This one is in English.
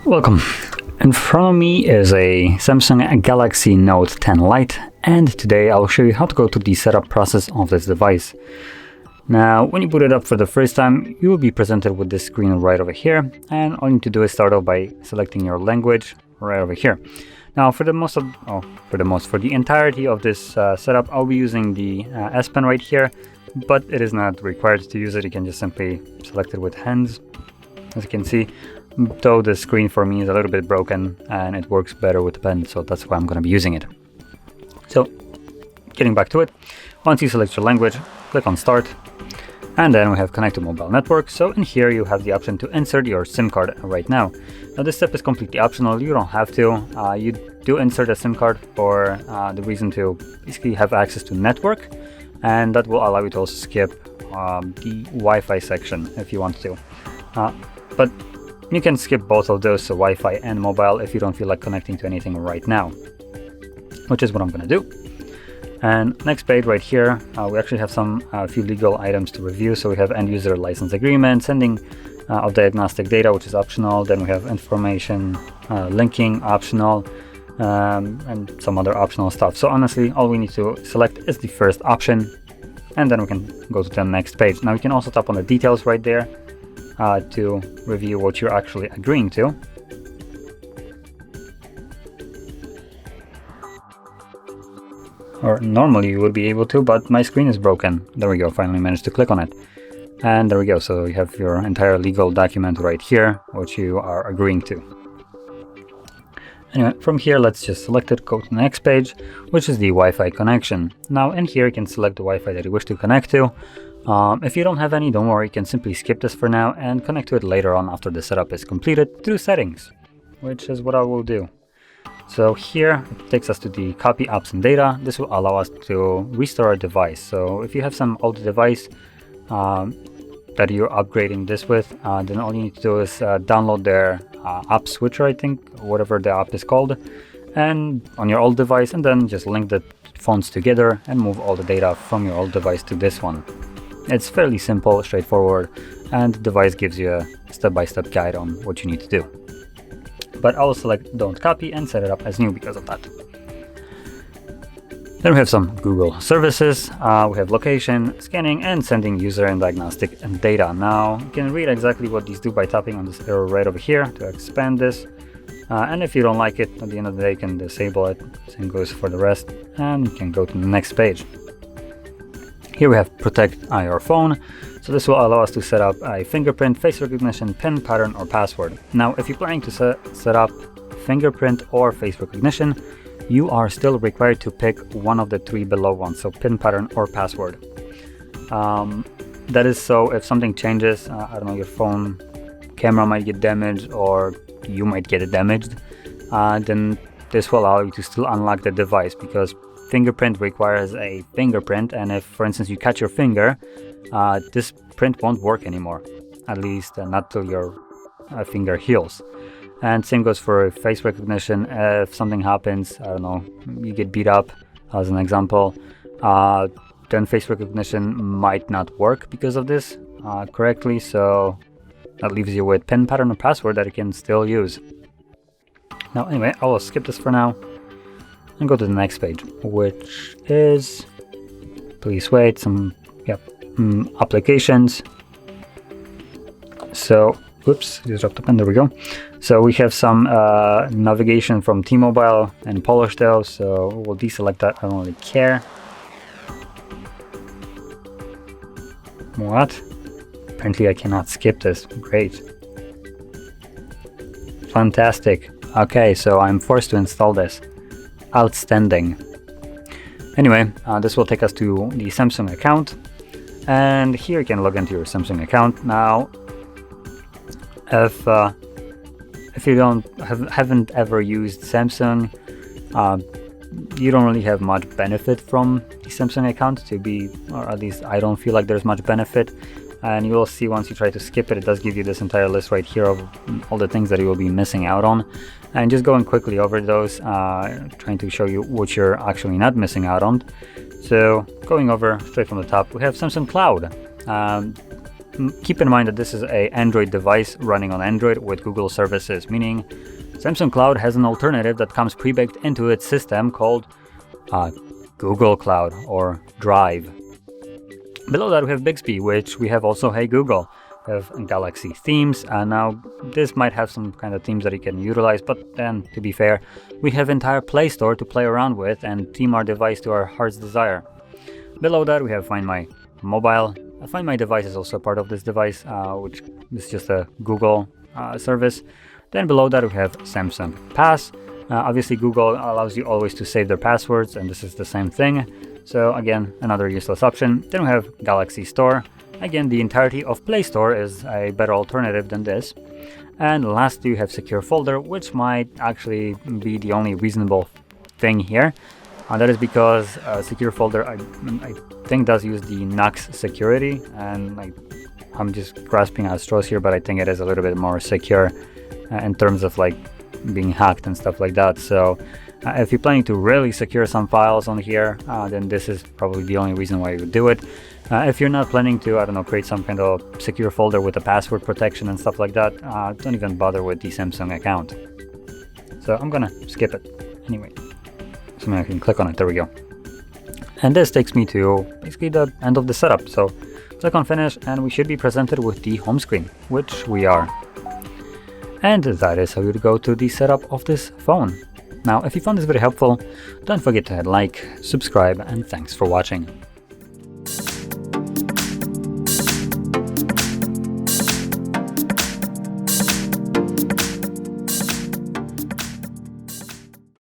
Welcome. In front of me is a Samsung Galaxy Note 10 Lite, and today I'll show you how to go through the setup process of this device. Now, when you boot it up for the first time, you will be presented with this screen right over here, and all you need to do is start off by selecting your language right over here. Now, for the entirety of this setup, I'll be using the S Pen right here, but it is not required to use it. You can just simply select it with hands, as you can see. Though the screen for me is a little bit broken and it works better with the pen, so that's why I'm going to be using it. So, getting back to it, once you select your language, click on Start, and then we have Connect to Mobile Network. So in here you have the option to insert your SIM card right now. Now this step is completely optional, you don't have to. You do insert a SIM card for the reason to basically have access to network, and that will allow you to also skip the Wi-Fi section if you want to. But you can skip both of those, so Wi-Fi and mobile, if you don't feel like connecting to anything right now, which is what I'm going to do. And next page right here, we actually have a few legal items to review. So we have end user license agreement, sending of diagnostic data, which is optional. Then we have information linking, optional, and some other optional stuff. So honestly, all we need to select is the first option, and then we can go to the next page. Now you can also tap on the details right there to review what you're actually agreeing to. Or normally you would be able to, but my screen is broken. There we go, finally managed to click on it. And there we go, so you have your entire legal document right here, which you are agreeing to. Anyway, from here, let's just select it, go to the next page, which is the Wi-Fi connection. Now in here, you can select the Wi-Fi that you wish to connect to. If you don't have any, don't worry, you can simply skip this for now and connect to it later on after the setup is completed through settings, which is what I will do. So here it takes us to the copy apps and data. This will allow us to restore our device. So if you have some old device that you're upgrading this with, then all you need to do is download their app switcher, I think, whatever the app is called, and on your old device, and then just link the phones together and move all the data from your old device to this one. It's fairly simple, straightforward, and the device gives you a step-by-step guide on what you need to do. But I will select Don't Copy and set it up as new because of that. Then we have some Google services. We have location, scanning, and sending user and diagnostic and data. Now you can read exactly what these do by tapping on this arrow right over here to expand this. And if you don't like it, at the end of the day, you can disable it. Same goes for the rest, and you can go to the next page. Here we have Protect your phone. So this will allow us to set up a fingerprint, face recognition, PIN, pattern, or password. Now, if you're planning to set up fingerprint or face recognition, you are still required to pick one of the three below ones, so PIN, pattern, or password. That is so if something changes, I don't know, your phone camera might get damaged or you might get it damaged, then this will allow you to still unlock the device, because fingerprint requires a fingerprint, and if, for instance, you cut your finger, this print won't work anymore, at least not till your finger heals. And same goes for face recognition. If something happens, I don't know, you get beat up, as an example, then face recognition might not work because of this correctly, so that leaves you with PIN, pattern, or password that you can still use. Now anyway, I will skip this for now and go to the next page, which is, please wait, some applications. So, oops, just dropped the pen, there we go. So we have some navigation from T-Mobile and Polish Tel, so we'll deselect that, I don't really care. What? Apparently I cannot skip this, great. Fantastic. Okay, so I'm forced to install this. Outstanding. Anyway, this will take us to the Samsung account, and here you can log into your Samsung account. Now, if you haven't ever used Samsung, you don't really have much benefit from the Samsung account, or at least I don't feel like there's much benefit. And you will see once you try to skip it, it does give you this entire list right here of all the things that you will be missing out on. And just going quickly over those, trying to show you what you're actually not missing out on. So going over straight from the top, we have Samsung Cloud. Keep in mind that this is an Android device running on Android with Google services, meaning Samsung Cloud has an alternative that comes pre-baked into its system called Google Cloud or Drive. Below that we have Bixby, which we have also Hey Google. We have Galaxy themes, and now this might have some kind of themes that you can utilize, but then to be fair, we have entire Play Store to play around with and theme our device to our heart's desire. Below that we have Find My Mobile. Find My Device is also part of this device, which is just a Google service. Then below that we have Samsung Pass. Obviously Google allows you always to save their passwords, and this is the same thing. So again, another useless option. Then we have Galaxy Store. Again, the entirety of Play Store is a better alternative than this. And last you have Secure Folder, which might actually be the only reasonable thing here. That is because Secure Folder I think does use the Nux security, and I'm just grasping at straws here, but I think it is a little bit more secure in terms of being hacked and stuff like that. So if you're planning to really secure some files on here, then this is probably the only reason why you would do it. If you're not planning to, I don't know, create some kind of secure folder with a password protection and stuff like that, don't even bother with the Samsung account. So I'm gonna skip it anyway. So I can click on it, there we go. And this takes me to basically the end of the setup. So click on finish and we should be presented with the home screen, which we are. And that is how you would go to the setup of this phone. Now, if you found this video helpful, don't forget to hit like, subscribe, and thanks for watching.